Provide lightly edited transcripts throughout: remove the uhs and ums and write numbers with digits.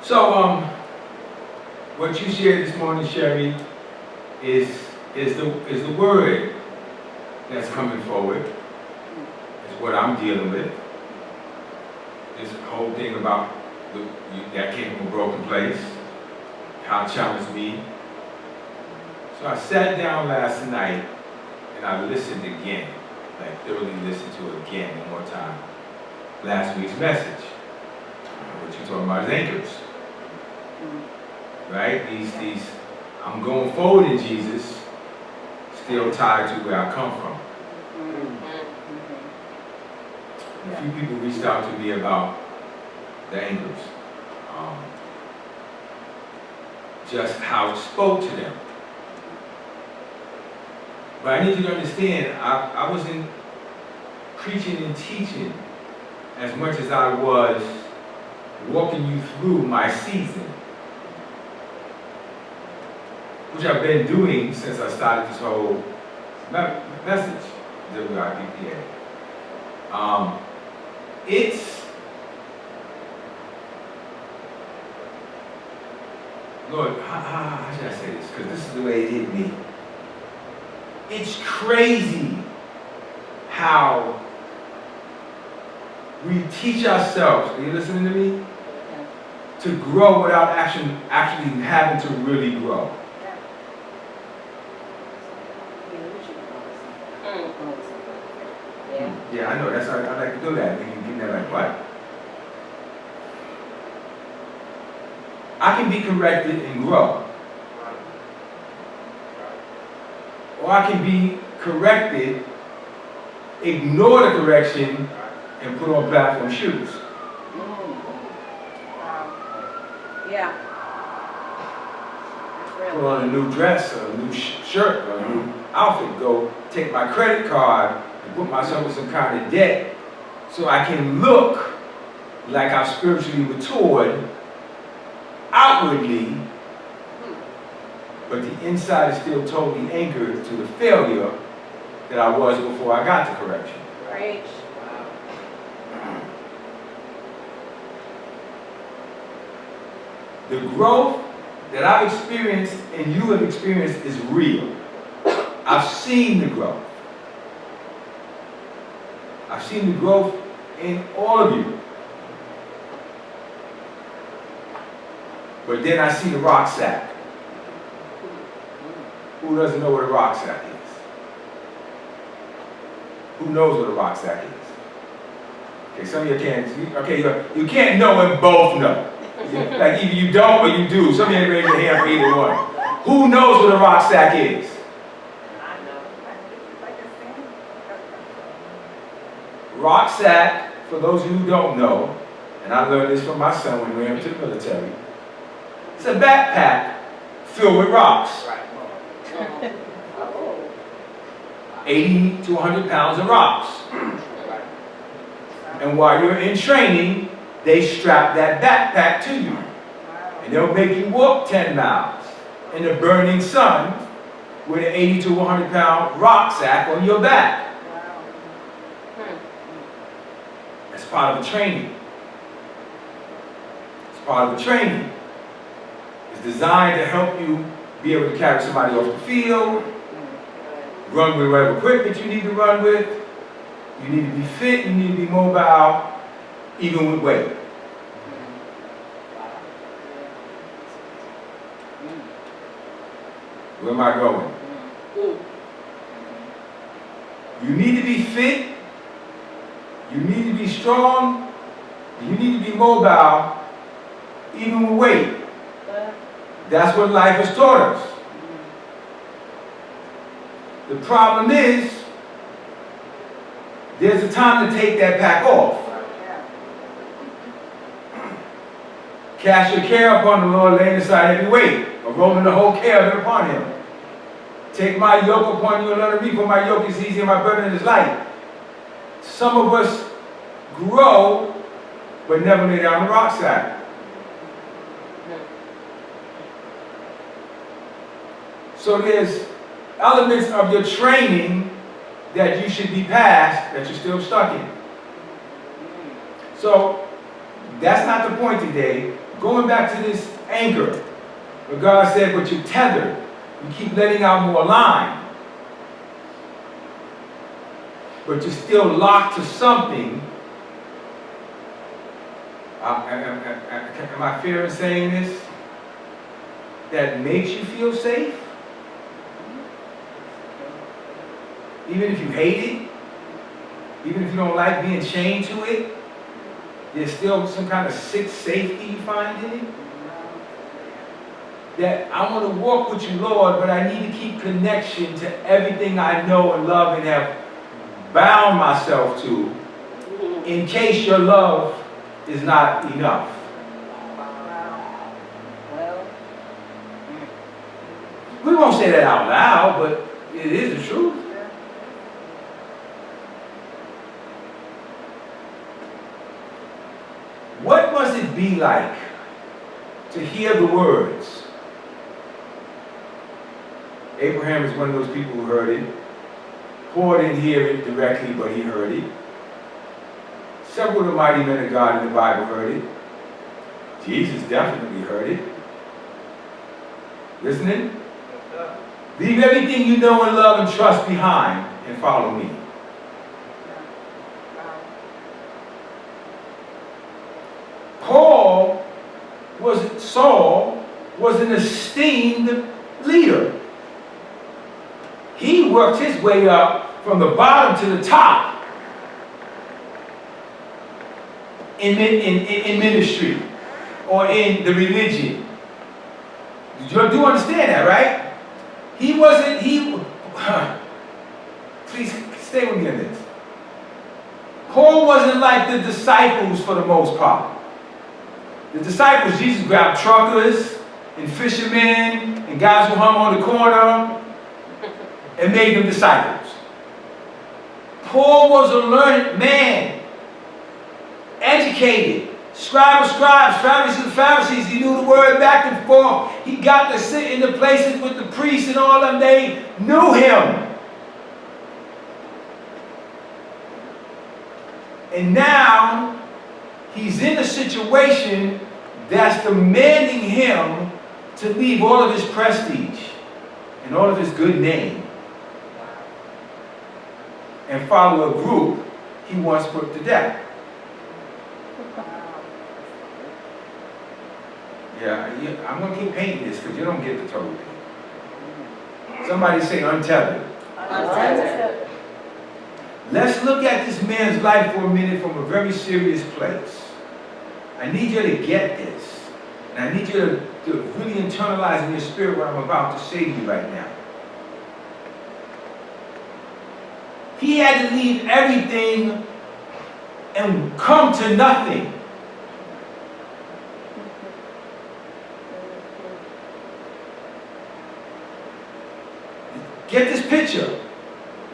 So, what you shared this morning, Sherry, is the word that's coming forward. Is what I'm dealing with. This whole thing about that came from a broken place, how it challenged me. So I sat down last night and I listened again, like thoroughly listened to it again one more time. Last week's message. What you're talking about is anchors. Right? These I'm going forward in Jesus, still tied to where I come from. And a few people reached out to me about the anchors. Just how it spoke to them. But I need you to understand, I wasn't preaching and teaching as much as I was walking you through my season, which I've been doing since I started this whole message, WIPPA. It's, Lord, how should I say this? Because this is the way it hit me. It's crazy how we teach ourselves, are you listening to me? To grow without actually having to really grow. Yeah, I know, that's how I like to do that. When you give that like what? I can be corrected and grow. Or I can be corrected, ignore the correction, and put on platform shoes. Yeah. Put on a new dress, or a new shirt, or a new outfit. Go take my credit card and put myself in some kind of debt so I can look like I've spiritually matured outwardly, but the inside is still totally anchored to the failure that I was before I got the correction. Right. The growth that I've experienced and you have experienced is real. I've seen the growth. I've seen the growth in all of you. But then I see the rucksack. Who doesn't know what a rucksack is? Who knows what a rucksack is? Okay, some of you can't. Okay, you can't know and both know. Like either you don't or you do. Some of you raise your hand for either one. Who knows what a rucksack is? Rucksack, for those of you who don't know, and I learned this from my son when we went to the military, it's a backpack filled with rocks. 80 to 100 pounds of rocks. And while you're in training, they strap that backpack to you. And they'll make you walk 10 miles in the burning sun with an 80 to 100 pound rucksack on your back. That's part of the training. It's part of the training. It's designed to help you be able to carry somebody off the field, run with whatever equipment you need to run with. You need to be fit, you need to be mobile, even with weight. Where am I going? You need to be fit, you need to be strong, you need to be mobile, even with weight. That's what life has taught us. The problem is, there's a time to take that pack off. Cast your care upon the Lord, laying aside every weight, or rolling the whole care of it upon him. Take my yoke upon you and learn of me, for my yoke is easy and my burden is light. Some of us grow, but never lay down the rucksack. So there's elements of your training that you should be past that you're still stuck in. So that's not the point today. Going back to this anchor, where God said, but you're tethered. You keep letting out more line. But you're still locked to something. Am I fair in saying this? That makes you feel safe? Even if you hate it, even if you don't like being chained to it, there's still some kind of sick safety you find in it. That I want to walk with you, Lord, but I need to keep connection to everything I know and love and have bound myself to in case your love is not enough. Well, We won't say that out loud, but it is the truth. What must it be like to hear the words? Abraham is one of those people who heard it. Paul didn't hear it directly, but he heard it. Several of the mighty men of God in the Bible heard it. Jesus definitely heard it. Listening? Leave everything you know and love and trust behind and follow me. Saul was an esteemed leader. He worked his way up from the bottom to the top in ministry or in the religion. You do understand that, right? Please stay with me on this. Paul wasn't like the disciples for the most part. The disciples, Jesus grabbed truckers and fishermen and guys who hung on the corner and made them disciples. Paul was a learned man, educated, scribe of scribes, Pharisees of Pharisees. He knew the word back and forth. He got to sit in the places with the priests and all of them. They knew him. And now he's in a situation that's demanding him to leave all of his prestige and all of his good name and follow a group he once put to death. Yeah, I'm going to keep painting this because you don't get the total thing. Somebody say untethered. untethered. Let's look at this man's life for a minute from a very serious place. I need you to get this. And I need you to really internalize in your spirit what I'm about to say to you right now. He had to leave everything and come to nothing. Get this picture.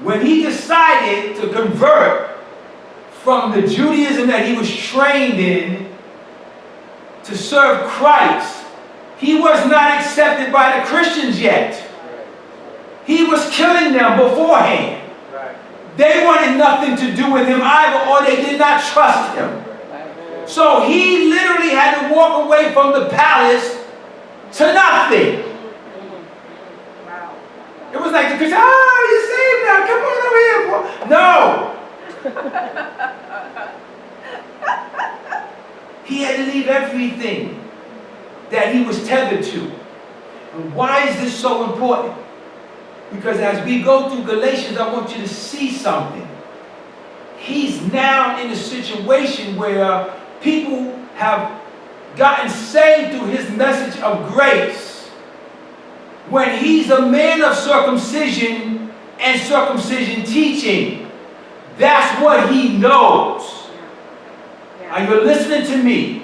When he decided to convert from the Judaism that he was trained in to serve Christ, he was not accepted by the Christians yet. He was killing them beforehand. They wanted nothing to do with him either, or they did not trust him. So he literally had to walk away from the palace to nothing. It was like the Christian, you're saved now, come on over here. No. He had to leave everything that he was tethered to. And why is this so important? Because as we go through Galatians, I want you to see something. He's now in a situation where people have gotten saved through his message of grace. When he's a man of circumcision and circumcision teaching, that's what he knows. Are you listening to me?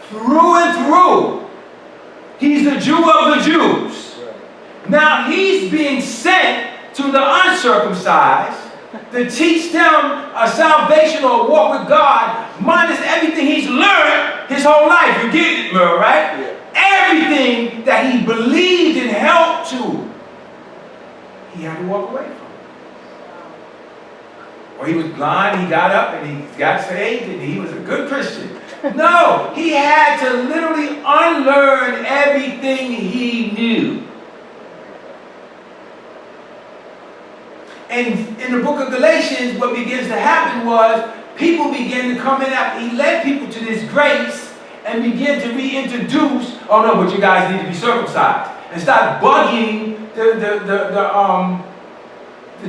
Through and through, he's the Jew of the Jews. Now he's being sent to the uncircumcised to teach them a salvation or a walk with God, minus everything he's learned his whole life. You get it, Merle, right? Yeah. Everything that he believed and held to, he had to walk away from. Or he was blind, he got up and he got saved and he was a good Christian. No, he had to literally unlearn everything he knew. And in the book of Galatians, what begins to happen was people began to come in after he led people to this grace and began to reintroduce, oh no, but you guys need to be circumcised. And start bugging the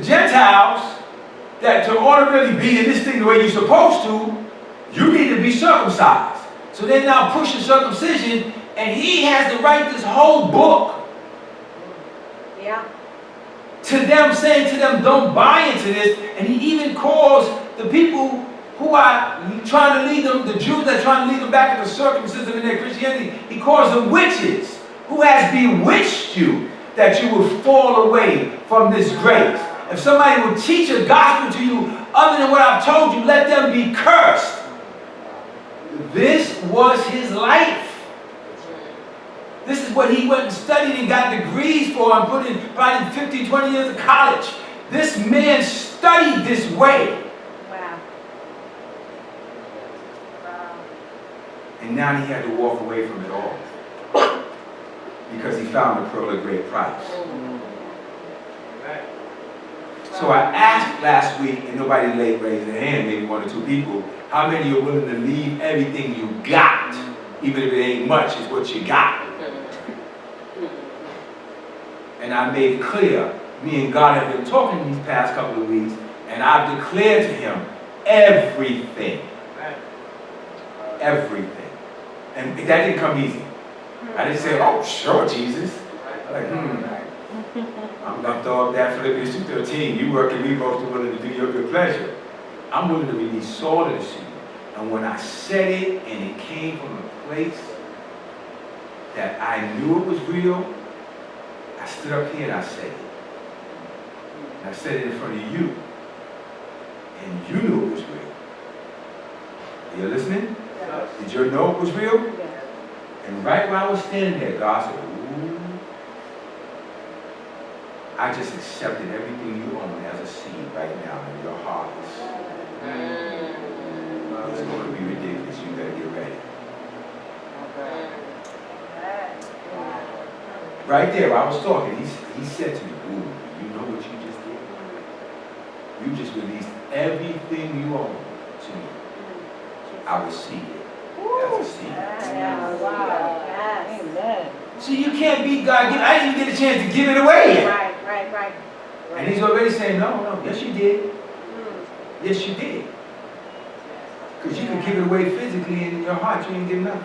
Gentiles that to order to really be in this thing the way you're supposed to, you need to be circumcised. So they're now pushing circumcision, and he has to write this whole book. Yeah. To them, saying to them, don't buy into this. And he even calls the people who are trying to lead them, the Jews that are trying to lead them back into circumcision in their Christianity, he calls them witches. Who has bewitched you that you will fall away from this grace? If somebody will teach a gospel to you other than what I've told you, let them be cursed. This was his life. This is what he went and studied and got degrees for and put in probably 15, 20 years of college. This man studied this way. Wow. Wow. And now he had to walk away from it all. Because he found the pearl of great price. So I asked last week, and nobody raised their hand, maybe one or two people, how many are willing to leave everything you got, even if it ain't much, is what you got. And I made it clear, me and God have been talking these past couple of weeks, and I've declared to him everything. Everything. And that didn't come easy. I didn't say, oh, sure, Jesus. I'm like, I'm going to throw up that Philippians 2:13. You work and we both are willing to do your good pleasure. I'm willing to release Saul to the sea. And when I said it, and it came from a place that I knew it was real, I stood up here and I said it. And I said it in front of you. And you knew it was real. Are you listening? Yes. Did you know it was real? Yes. And right while I was standing there, God said, ooh, I just accepted everything you own as a seed right now in your harvest. It's going to be ridiculous. You better get ready. Right there, I was talking. He said to me, ooh, you know what you just did? You just released everything you own to me. I received it as a seed. Wow. Amen. See, you can't beat God. I didn't even get a chance to give it away yet. Right. And he's already saying, no, yes you did. Yes you did. Because you can give it away physically and in your heart you ain't give nothing.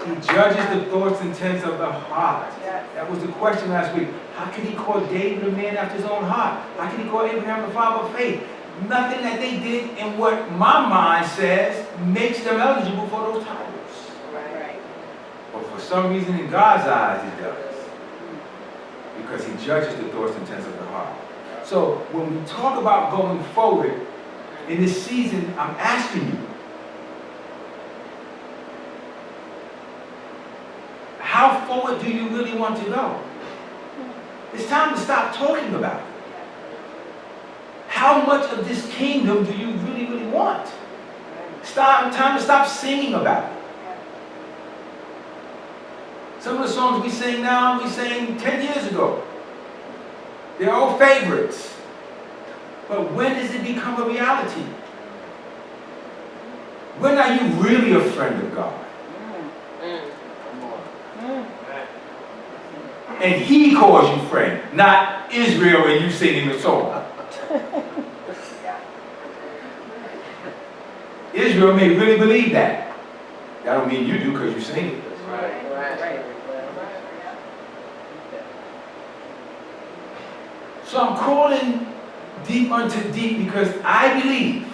He judges the thoughts and intents of the heart. That was the question last week. How can he call David a man after his own heart? How can he call Abraham the father of faith? Nothing that they did in what my mind says makes them eligible for those titles. But for some reason in God's eyes it does. Because he judges the thoughts and intents of the heart. So when we talk about going forward in this season, I'm asking you, how forward do you really want to go? It's time to stop talking about it. How much of this kingdom do you really, really want? Time to stop singing about it. Some of the songs we sing now, we sang 10 years ago. They're all favorites. But when does it become a reality? When are you really a friend of God? And he calls you friend, not Israel and you singing the song. Israel may really believe that. That don't mean you do because you sing it. Right. So I'm calling deep unto deep because I believe,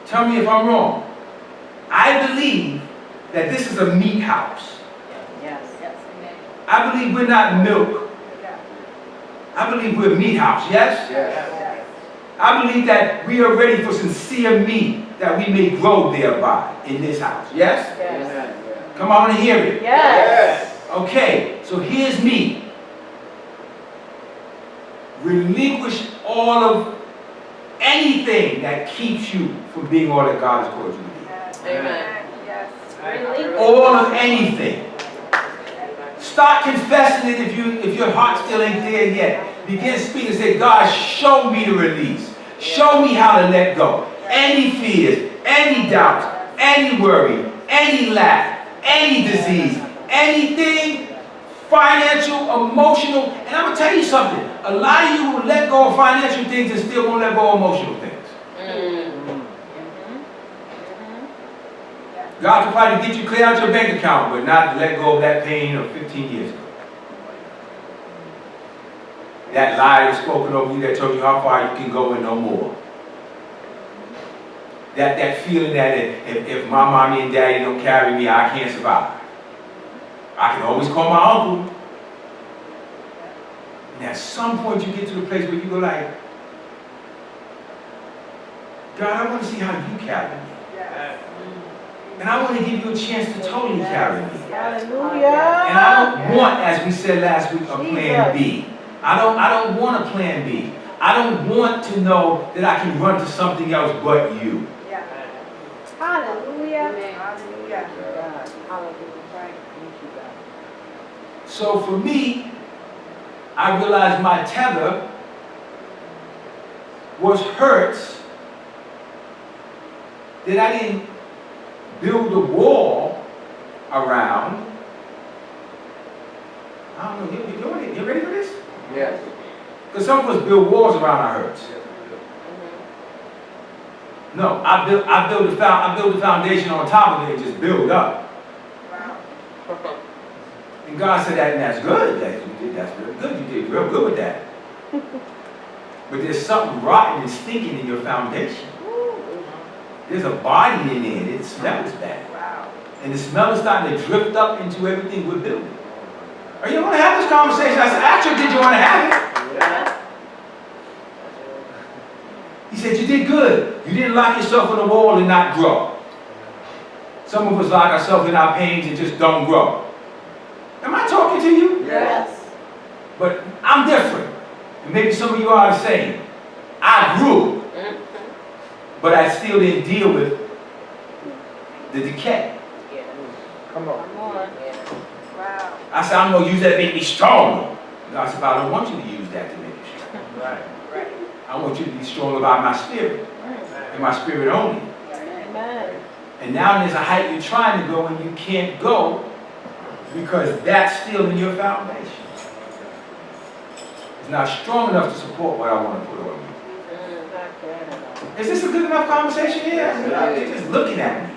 tell me if I'm wrong, I believe that this is a meat house. Yes. I believe we're not milk. I believe we're a meat house, yes? Yes. I believe that we are ready for sincere meat that we may grow thereby in this house, yes? Yes. Come on and hear it. Yes. Okay, so here's me. Relinquish all of anything that keeps you from being all that God has called you to be. Amen. Yes. All of anything. Start confessing it if your heart still ain't there yet. Begin speaking and say, God, show me the release. Show me how to let go. Any fears, any doubts, any worry, any lack, any disease, anything financial, emotional. And I'm going to tell you something. A lot of you will let go of financial things and still won't let go of emotional things. God can probably get you clear out your bank account, but not let go of that pain of 15 years ago. That lie that was spoken over you that told you how far you can go and no more. That feeling that if my mommy and daddy don't carry me, I can't survive. I can always call my uncle. And at some point you get to the place where you go like, God, I want to see how you carry me. And I want to give you a chance to totally carry me. Hallelujah. And I don't want, as we said last week, a plan B. I don't want a plan B. I don't want to know that I can run to something else but you. Hallelujah. So for me, I realized my tether was hurts that I didn't build a wall around. I don't know, you ready for this? Yes. Because some of us build walls around our hurts. No, I build the foundation on top of it and just build up. And God said that's good. That's really good. You did real good with that. But there's something rotten and stinking in your foundation. There's a body in there and it smells bad. And the smell is starting to drift up into everything we're building. Are you want to have this conversation? I said, actually, did you want to have it? Yeah. He said, you did good. You didn't lock yourself in a wall and not grow. Some of us lock ourselves in our pains and just don't grow. Am I talking to you? Yes. But I'm different. And maybe some of you are the same. I grew. But I still didn't deal with the decay. Come on. Wow. I said, I'm going to use that to make me stronger. God said, but I don't want you to use that to make you strong. Right. I want you to be strong about my spirit. And my spirit only. Amen. And now there's a height you're trying to go and you can't go because that's still in your foundation. It's not strong enough to support what I want to put on you. Is this a good enough conversation here? They're just looking at me.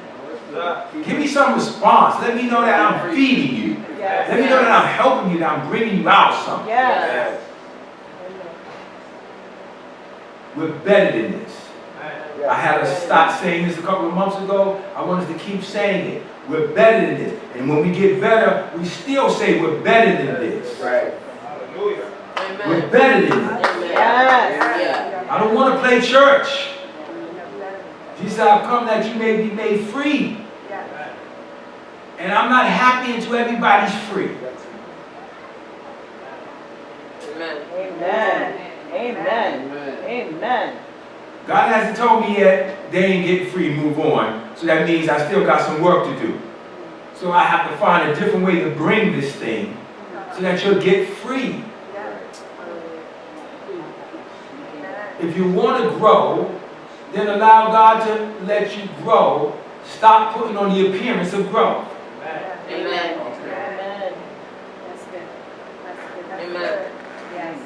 Give me some response. Let me know that I'm feeding you. Let me know that I'm helping you, that I'm bringing you out something. Yes. We're better than this. I had to stop saying this a couple of months ago. I want us to keep saying it. We're better than this. And when we get better, we still say we're better than this. Right. Hallelujah. We're better than this. Yes. I don't want to play church. Jesus said, I've come that you may be made free. And I'm not happy until everybody's free. Amen. Amen. Amen. Amen. God hasn't told me yet they ain't getting free, move on. So that means I still got some work to do. So I have to find a different way to bring this thing so that you'll get free. If you want to grow, then allow God to let you grow. Stop putting on the appearance of growth. Amen. Amen. That's good. That's good. That's Amen. good. Yes.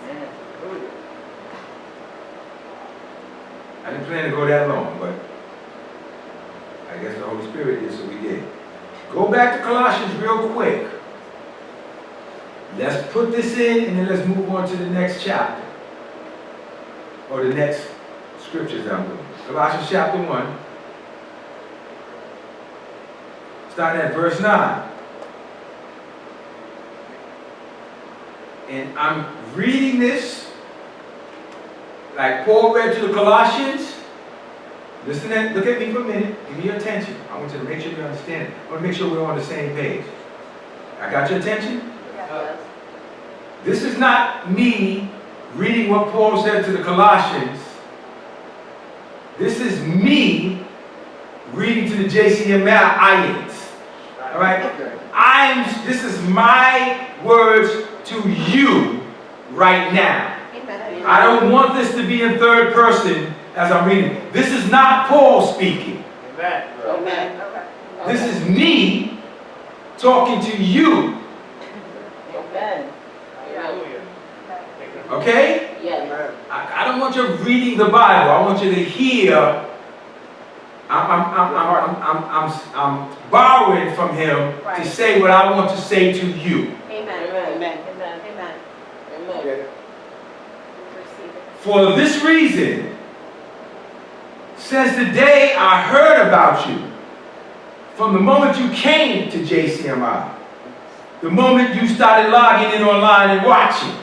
I didn't plan to go that long, but I guess the Holy Spirit did, so we did. Go back to Colossians real quick. Let's put this in and then let's move on to the next chapter. Or the next scriptures that I'm doing. Colossians chapter 1. Starting at verse 9. And I'm reading this like Paul read to the Colossians. Listen, look at me for a minute. Give me your attention. I want you to make sure you understand it. I want to make sure we're on the same page. I got your attention? This is not me reading what Paul said to the Colossians This is me reading to the JCMIans. All right? This is my words to you right now. I don't want this to be in third person as I'm reading. This is not Paul speaking. Amen. This is me talking to you. Amen. Okay? Yes. I don't want you reading the Bible. I want you to hear. I'm borrowing from him to say what I want to say to you. Amen. Amen. Amen. Amen. Amen. Receive it. For this reason, since the day I heard about you, from the moment you came to JCMI, the moment you started logging in online and watching,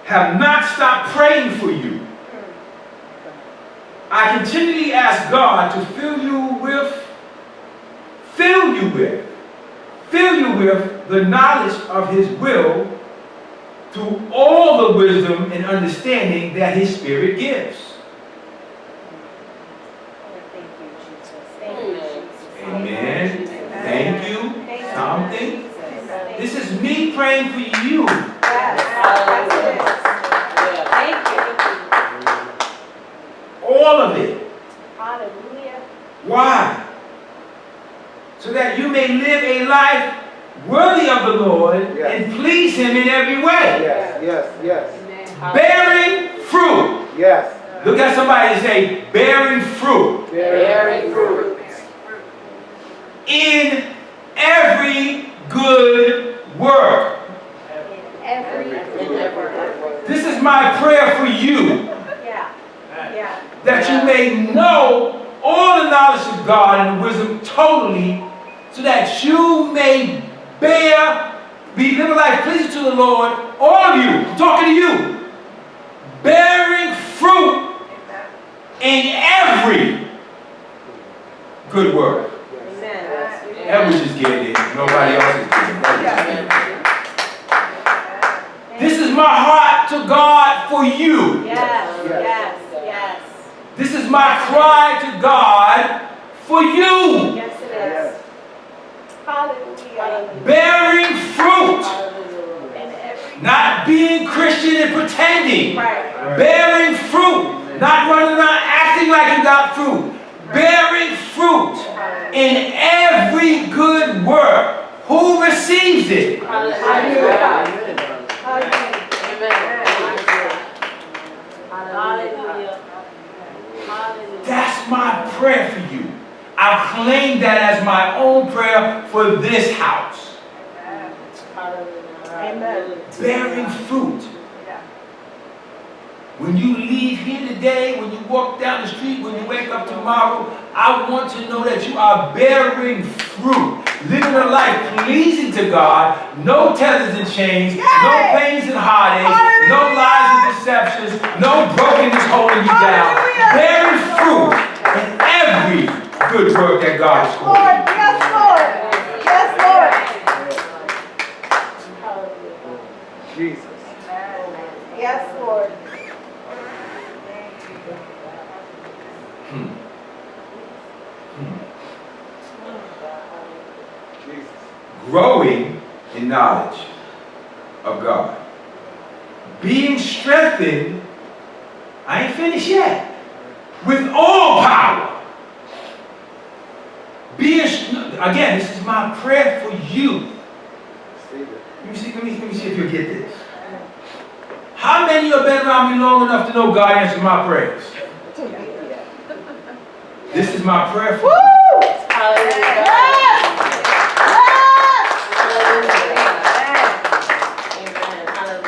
have not stopped praying for you. I continually ask God to fill you with the knowledge of His will through all the wisdom and understanding that His Spirit gives. Thank you, Jesus. Thank you, Jesus. Amen. Thank you. Thank you, Something. Jesus. This is me praying for you. Yes, thank you. All of it. Hallelujah. Why? So that you may live a life worthy of the Lord and please Him in every way. Yes. Bearing fruit. Yes. Look at somebody and say, bearing fruit. Bearing fruit. In every good work. Every This is my prayer for you. Yeah. Yeah. That you may know all the knowledge of God and wisdom totally, so that you may live a life pleasing to the Lord, all of you, I'm talking to you, bearing fruit in every good work. Amen. Edward's just getting it, nobody else is getting it. This is my heart to God for you. Yes. This is my cry to God for you. Yes, it is. Hallelujah. Bearing fruit. In every Not being Christian and pretending. right. Bearing fruit. Not running around acting like you got fruit. Bearing fruit in every good work. Who receives it? Hallelujah. That's my prayer for you. I've claimed that as my own prayer for this house. Amen. Bearing fruit. When you leave here today, when you walk down the street, when you wake up tomorrow, I want to know that you are bearing fruit. Living a life pleasing to God. No tethers and chains. No pains and heartaches. No lies and deceptions. No brokenness holding you down. Bearing fruit in every good work that God has called you. Jesus. Yes, Lord. Jesus. Growing in knowledge of God. Being strengthened, I ain't finished yet, with all power. Again, this is my prayer for you. Let me see if you'll get this. How many of you have been around me long enough to know God answers my prayers? This is my prayer for you.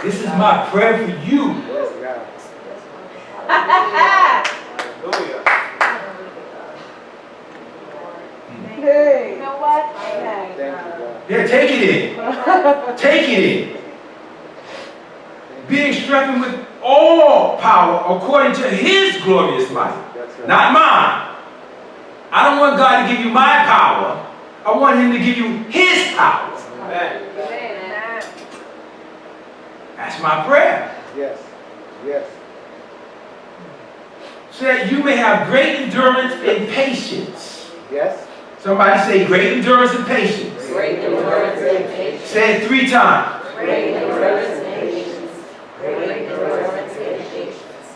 This is my prayer for you. Hey. You know what? Thank you, God. Yeah, take it in. Take it in. Being strengthened with all power according to His glorious might. That's right. Not mine. I don't want God to give you my power. I want Him to give you His power. Amen. That's my prayer. Yes. Yes. so that you may have great endurance and patience. Yes. Somebody say great endurance and patience. Great endurance and patience. Say it 3 times. Great endurance and patience. Great endurance and patience.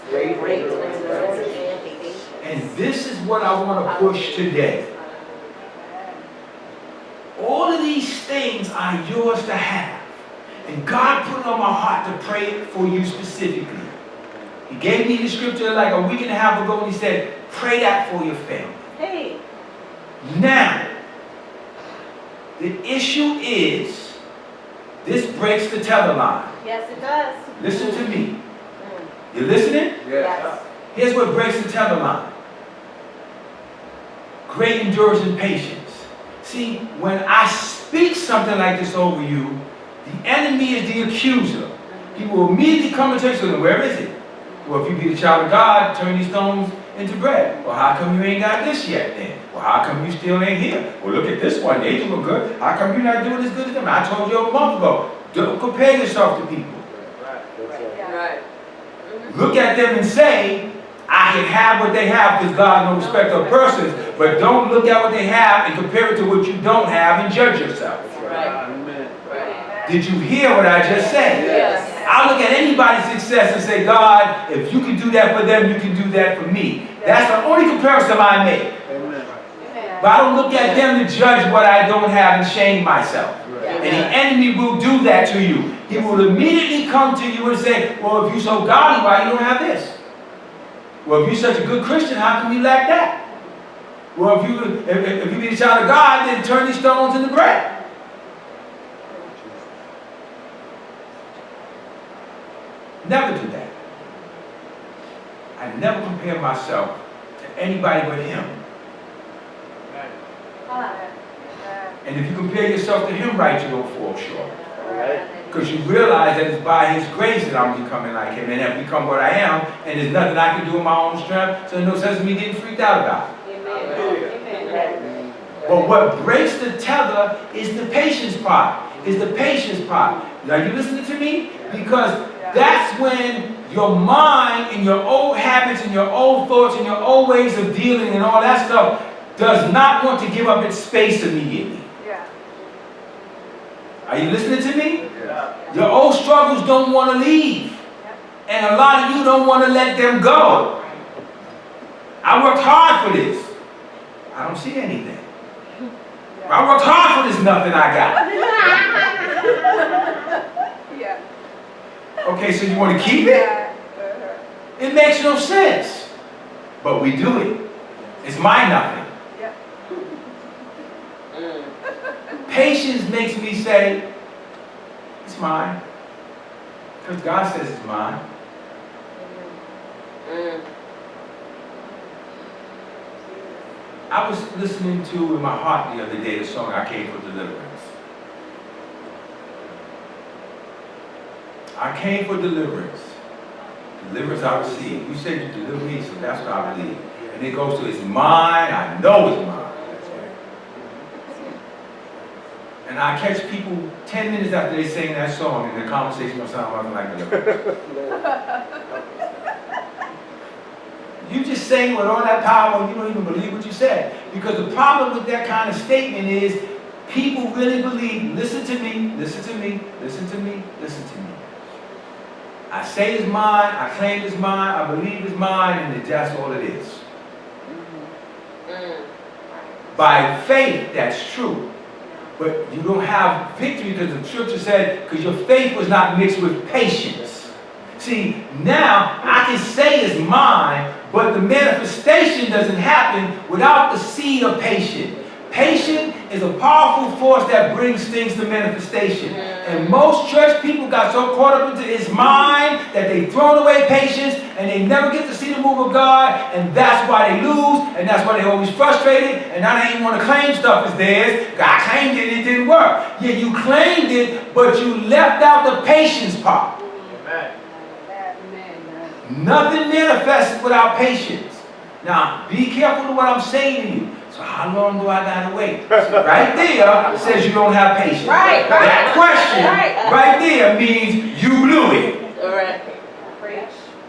Great endurance and patience. And this is what I want to push today. All of these things are yours to have. And God put it on my heart to pray for you specifically. He gave me the scripture like a week and a half ago, and he said, pray that for your family. Hey. Now, the issue is, this breaks the tether line. Yes, it does. Listen to me. You listening? Yes. Here's what breaks the tether line. Great endurance and patience. See, when I speak something like this over you, the enemy is the accuser. He will immediately come and tell you, where is it? Well, if you be the child of God, turn these stones into bread. Well, how come you ain't got this yet then? Well, how come you still ain't here? Well, look at this one. They doing good. How come you're not doing as good as them? I told you a month ago. Don't compare yourself to people. Right. Look at them and say, I can have what they have because God no respect of persons. But don't look at what they have and compare it to what you don't have and judge yourself. Right. Amen. Right. Did you hear what I just said? Yes. I look at anybody's success and say, God, if you can do that for them, you can do that for me. That's the only comparison I make. Amen. But I don't look at them to judge what I don't have and shame myself. And the enemy will do that to you. He will immediately come to you and say, well, if you're so godly, why you don't have this? Well, if you're such a good Christian, how come you lack that? Well, if you be the child of God, then turn these stones into bread. Never do that. I never compare myself to anybody but him. And if you compare yourself to him right, you're going to fall short. Because you realize that it's by his grace that I'm becoming like him and have become what I am, and there's nothing I can do in my own strength, so there's no sense in me getting freaked out about it. Amen. But what breaks the tether is the patience part. Is the patience part. Are you listening to me? Because that's when your mind and your old habits and your old thoughts and your old ways of dealing and all that stuff does not want to give up its space immediately. Are you listening to me? Your old struggles don't want to leave. And a lot of you don't want to let them go. I worked hard for this. I don't see anything. I worked hard for this nothing I got. Okay, so you want to keep it? It makes no sense. But we do it. It's my nothing. Patience makes me say, it's mine. Because God says it's mine. I was listening to in my heart the other day the song I Came for Deliverance. I came for deliverance. Deliverance I received. You said you deliver me, so that's what I believe. And it goes to it's mine, I know it's mine. And I catch people 10 minutes after they sing that song and the conversation will sound nothing like deliverance. You just saying with all that power and you don't even believe what you said. Because the problem with that kind of statement is people really believe, listen to me, listen to me, listen to me, listen to me. I say it's mine, I claim it's mine, I believe it's mine, and that's all it is. By faith, that's true. But you don't have victory because the scripture said, because your faith was not mixed with patience. See, now I can say it's mine, but the manifestation doesn't happen without the seed of patience. Patience is a powerful force that brings things to manifestation. And most church people got so caught up into it's mine that they've thrown away patience and they never get to see the move of God, and that's why they lose, and that's why they're always frustrated, and now they ain't want to claim stuff as theirs. God claimed it and it didn't work. Yeah, you claimed it, but you left out the patience part. Amen. Nothing manifests without patience. Now, be careful of what I'm saying to you. So how long do I gotta wait? Right there says you don't have patience. Right. That question right there means you blew it. All right.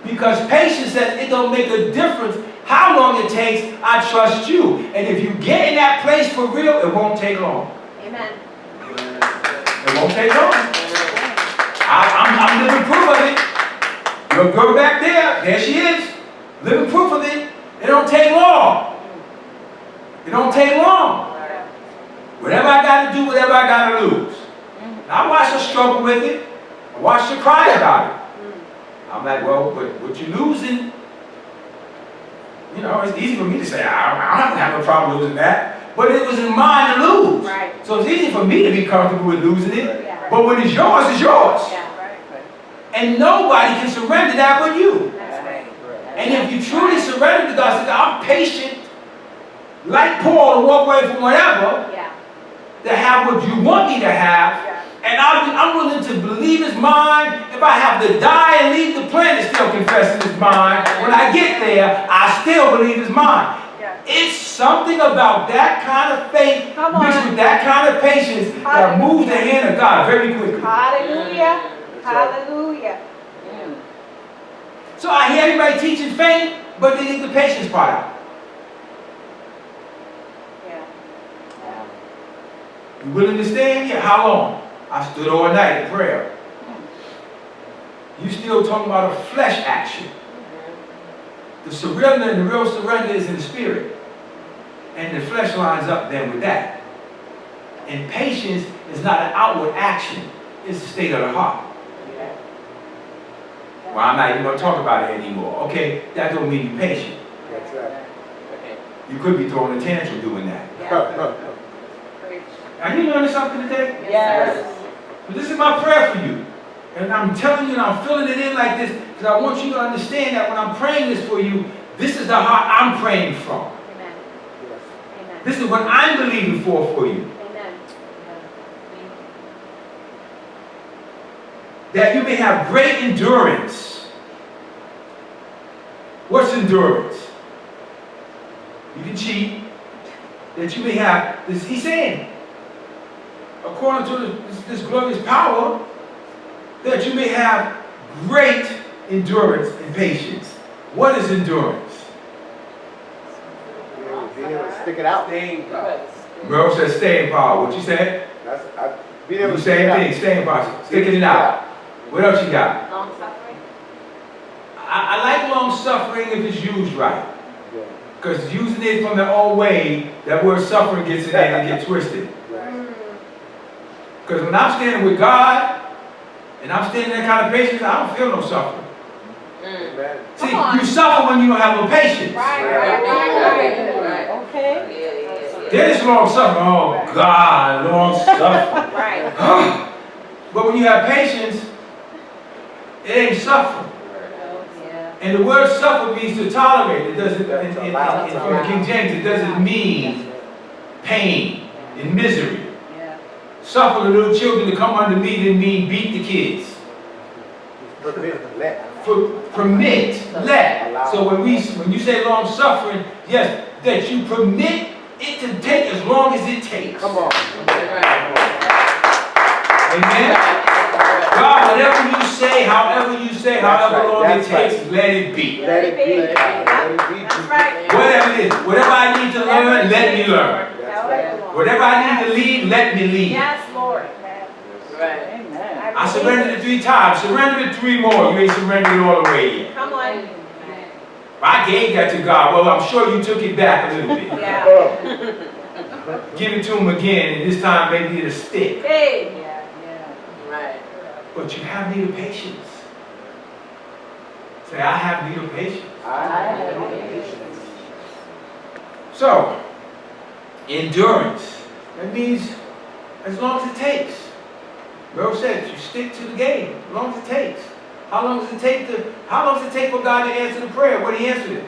Because patience says it don't make a difference how long it takes, I trust you. And if you get in that place for real, it won't take long. Amen. It won't take long. I'm living proof of it. Your girl back there she is. Living proof of it. It don't take long. It don't take long. Whatever I got to do, whatever I got to lose. I watch her struggle with it. I watch her cry about it. I'm like, well, but what you losing, you know, it's easy for me to say, I don't have a problem losing that. But it was in mine to lose. Right. So it's easy for me to be comfortable with losing it. Yeah. But when it's yours, it's yours. Yeah, right. And nobody can surrender that but you. That's right. And if you truly surrender to God, say, I'm patient, like Paul, to walk away from whatever, Yeah. to have what you want me to have, Yeah. and I'm willing to believe it's mine. If I have to die and leave the planet still confessing it's mine, when I get there, I still believe it's mine. Yeah. It's something about that kind of faith Come on. mixed with that kind of patience that moves the hand of God very quickly. Hallelujah. Hallelujah. So I hear everybody teaching faith, but they leave the patience part out. Yeah. You willing to stand here? How long? I stood all night in prayer. You still talking about a flesh action. The surrender and the real surrender is in the spirit. And the flesh lines up then with that. And patience is not an outward action. It's the state of the heart. Well, I'm not even going to talk about it anymore. Okay, that don't mean you're patient. That's right. You could be throwing a tantrum doing that. Yeah. Preach. Are you learning something today? Yes. But this is my prayer for you. And I'm telling you, and I'm filling it in like this, because I want you to understand that when I'm praying this for you, this is the heart I'm praying from. Amen. Amen. This is what I'm believing for you. Amen. That you may have great endurance. What's endurance? You can cheat. That you may have, this, he's saying, according to this glorious power, that you may have great endurance and patience. What is endurance? Being able to stick it out. Staying power. Merle says staying power. What you said? Being able You to same thing, staying power. Sticking it out. What else you got? Long suffering. I like long suffering if it's used right. Because using it from the old way, that word suffering gets in there and gets twisted. Because when I'm standing with God, and I'm standing in that kind of patience, I don't feel no suffering. Amen. See, Come on. you suffer when you don't have no patience. Right. Okay. Then it's long suffering. Oh God, long suffering. Right. But when you have patience, it ain't suffering. And the word suffer means to tolerate. It doesn't, from the King James, it doesn't mean pain and misery. Suffer the little children to come unto me didn't mean beat the kids. Permit, let. So when you say long suffering, yes, that you permit it to take as long as it takes. Come on. Amen. God, whatever you say, however long it takes, let it be. Let it be. Let it be. That's right. Whatever it is, whatever I need to learn, let me learn. Whatever I need to leave, let me leave. Yes, Lord. I surrendered it 3 times. Surrender it 3 more. You ain't surrendered it all the way yet. Come on. I gave that to God. Well, I'm sure you took it back a little bit. Yeah. Give it to him again, and this time maybe it'll stick. Hey. But you have need of patience. Say, I have need of patience. So, endurance. That means as long as it takes. Merle said, you stick to the game, as long as it takes. How long does it take for God to answer the prayer when he answered it?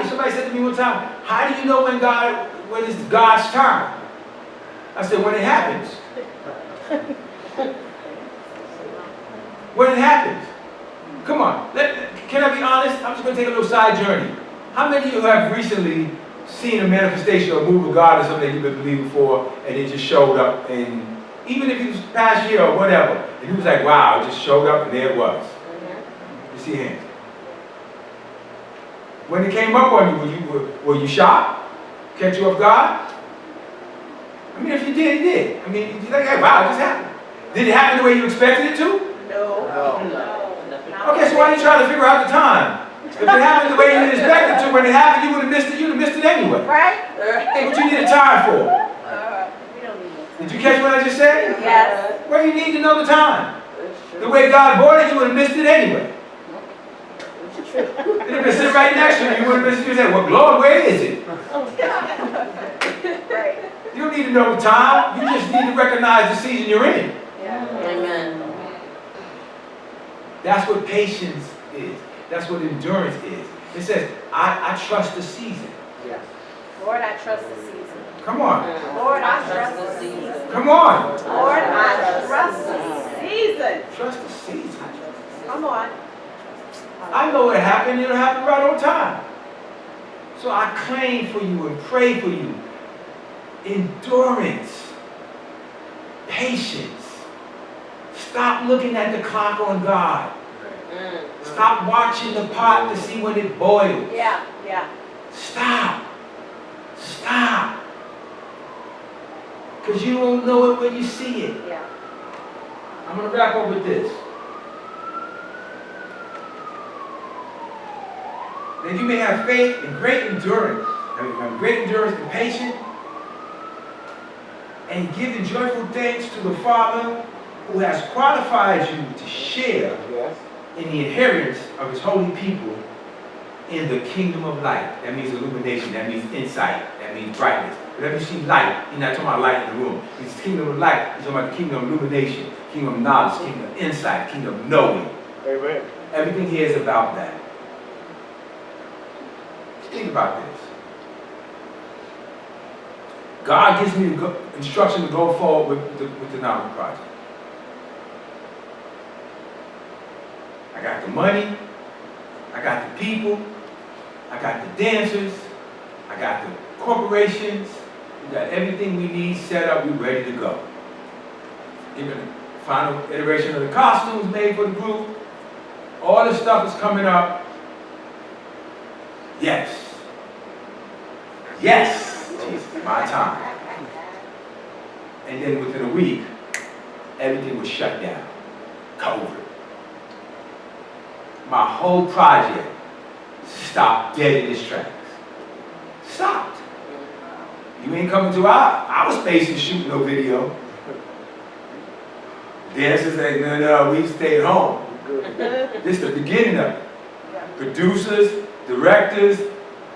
Somebody said to me one time, how do you know when it's God's time? I said, when it happens. When it happens. Come on, can I be honest? I'm just going to take a little side journey. How many of you have recently seen a manifestation or move of God or something that you've been believing for, and it just showed up, and even if it was past year or whatever, and you was like, wow, it just showed up and there it was. You see hands. When it came up on you, were you shocked? Catch you off guard? I mean, if you did, it did. I mean, you're like, hey, wow, it just happened. Did it happen the way you expected it to? No. No. Okay, so why are you trying to figure out the time? If it happened the way you expected it to, when it happened, you would have missed it. You'd have missed it anyway. Right? So what you need a time for? We don't need it. Did you catch what I just said? Yes. Well, you need to know the time. That's true. The way God brought it, you would have missed it anyway. That's true. And if it sitting right next to you, you would have missed it. You said, well, Lord, where is it? Right. You don't need to know the time. You just need to recognize the season you're in. Yeah. Amen. That's what patience is. That's what endurance is. It says, I trust the season. Yes. Lord, I trust the season. Come on. Lord, I trust the season. Come on. Lord, I trust the season. Trust the season. Come on. I know what happened. It'll happen right on time. So I claim for you and pray for you. Endurance. Patience. Stop looking at the clock on God. Stop watching the pot to see when it boils. Yeah, yeah. Stop. Stop. Because you don't know it when you see it. Yeah. I'm going to wrap up with this. That you may have faith and great endurance, and patience, and giving joyful thanks to the Father who has qualified you to share Yes. in the inheritance of his holy people in the kingdom of light. That means illumination, that means insight, that means brightness. Whenever you see light, you're not talking about light in the room. It's kingdom of light, you're talking about the kingdom of illumination, kingdom of knowledge, kingdom of insight, kingdom of knowing. Amen. Everything here is about that. Think about this. God gives me the instruction to go forward with the Novel Project. I got the money, I got the people, I got the dancers, I got the corporations, we got everything we need set up, we're ready to go. Even the final iteration of the costumes made for the group, all this stuff is coming up. Yes. Yes, Jesus, my time. And then within a week, everything was shut down. COVID. My whole project stopped dead in its tracks. Stopped. You ain't coming to our space and shoot no video. Dancers say, no, we stayed home. This is the beginning of it. Producers, directors,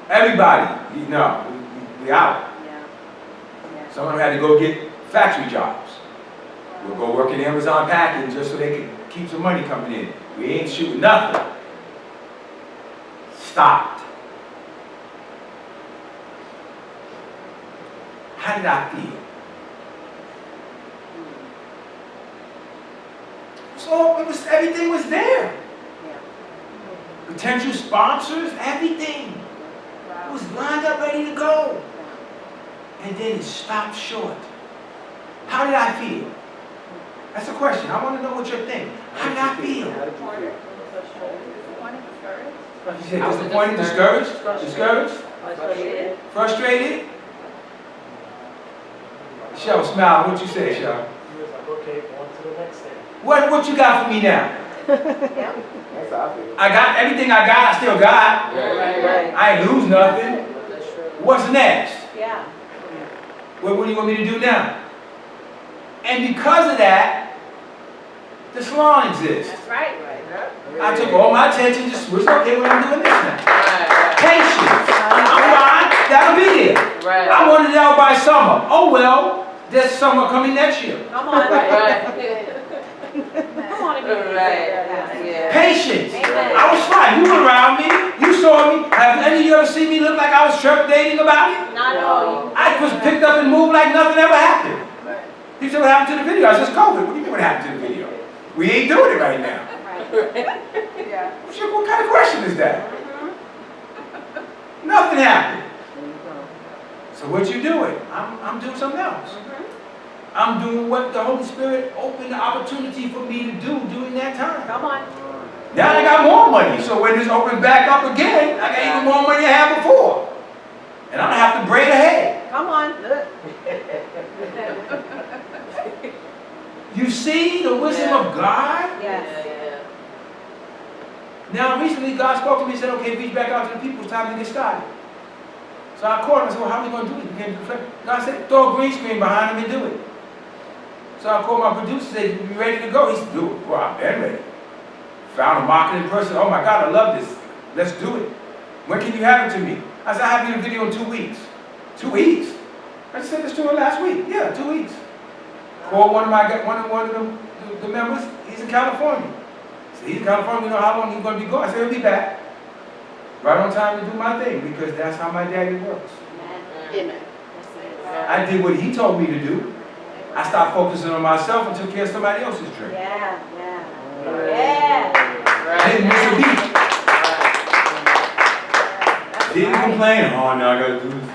everybody, we out. Some of them had to go get factory jobs. We'll go work in Amazon packing just so they can keep some money coming in. We ain't shooting nothing. Stopped. How did I feel? So everything was there. Potential sponsors, everything. It was lined up, ready to go. And then it stopped short. How did I feel? That's a question. I want to know what you're thinking. How did I feel? How did you feel? You said disappointed, discouraged? Discouraged? Frustrated. Frustrated? Shell, smile. What you say, Shell? He was like, okay, on to the next thing. What you got for me now? That's how I feel. I got everything I got, I still got. Right. I ain't lose nothing. That's true. What's next? Yeah. What do you want me to do now? And because of that, the salon exists. That's right. I took all my attention, just switched, okay, well, I'm doing this now. Right. Patience. I'm fine, that'll be there. Right. I wanted it out by summer. Oh well, there's summer coming next year. Come on. Right. Come on and give me Right. that. Yeah. Patience. Amen. I was fine. You were around me. You saw me. Have any of you ever seen me look like I was trepidating about it? Not all you. I was picked up and moved like nothing ever happened. He said, what happened to the video? I said, it's COVID. What do you mean what happened to the video? We ain't doing it right now. Yeah. Shit, what kind of question is that? Nothing happened. So what you doing? I'm doing something else. I'm doing what the Holy Spirit opened the opportunity for me to do during that time. Come on. Now I got more money. So when this opens back up again, I got even more money I had before. And I don't have to braid ahead. Come on. You see the wisdom of God? Yes. Now recently God spoke to me and said, okay, reach back out to the people, it's time to get started. So I called him and said, well, how are we going to do this? God said, throw a green screen behind him and do it. So I called my producer and said, you ready to go? He said, do it. Well, I've been ready. Found a marketing person, oh my God, I love this. Let's do it. When can you have it to me? I said, I'll have you the video in 2 weeks. 2 weeks? I just said this to her last week. Yeah, 2 weeks. Called one of the members, he's in California. So he's in California, you know how long he's going to be gone. I said, he'll be back. Right on time to do my thing, because that's how my daddy works. Amen. I did what he told me to do. I stopped focusing on myself and took care of somebody else's dream. Yeah. I didn't miss a beat. Didn't complain, oh, now I gotta do this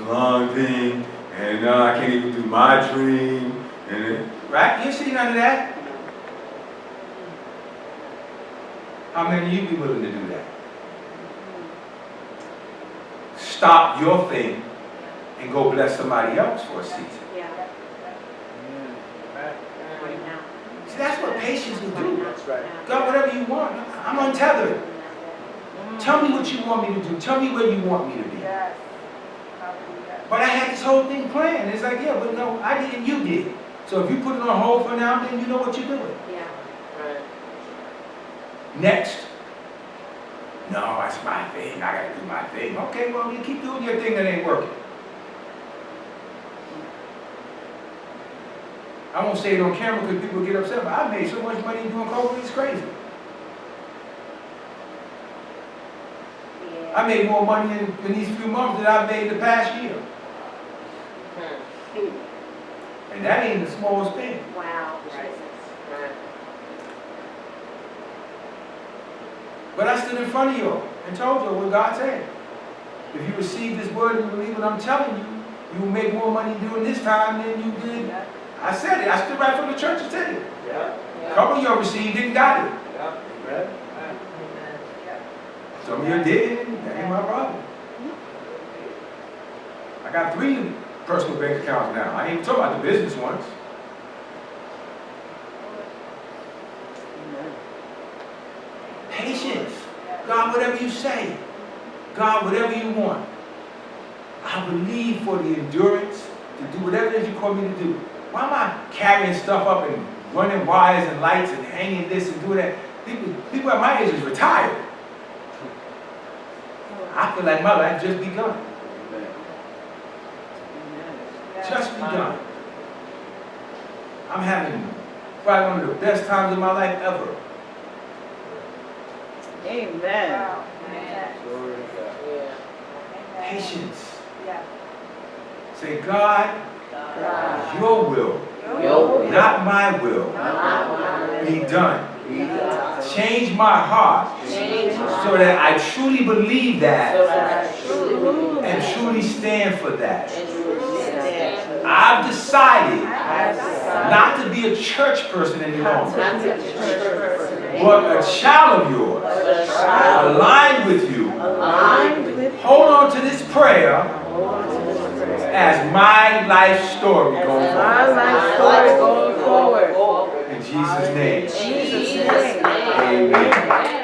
long thing, and now I can't even do my dream, and right? You see none of that? How many of you be willing to do that? Stop your thing and go bless somebody else for a season. See, that's what patience will do. That's right. God, whatever you want, I'm untethered. Tell me what you want me to do. Tell me where you want me to be. Yes. But I had this whole thing planned. It's like, yeah, but no, I didn't, you did. So if you put it on hold for now, then you know what you're doing. Next. No, that's my thing. I gotta do my thing. Okay, well, you keep doing your thing that ain't working. I won't say it on camera because people get upset, but I made so much money doing COVID, it's crazy. I made more money in these few months than I've made the past year. And that ain't the smallest thing. Wow. But I stood in front of you and told you what God said. If you receive this word and you believe what I'm telling you, you will make more money during this time than you did. I said it. I stood right from the church and said it. A couple of you received it and got it. Some of you didn't. That ain't my problem. I got 3 personal bank accounts now. I ain't even talking about the business ones. Patience. God, whatever you say. God, whatever you want. I believe for the endurance to do whatever it is you call me to do. Why am I carrying stuff up and running wires and lights and hanging this and doing that? People at my age is retired. I feel like my life just begun. Just begun. I'm having probably one of the best times of my life ever. Amen. Wow. Patience. Yeah. Say, God, your will, not my will, be done. Change my heart so that I truly believe that and truly stand for that. I've decided not to be a church person any longer, but a child of yours, aligned with you. Hold on to this prayer as my life story going forward. In Jesus' name. Amen.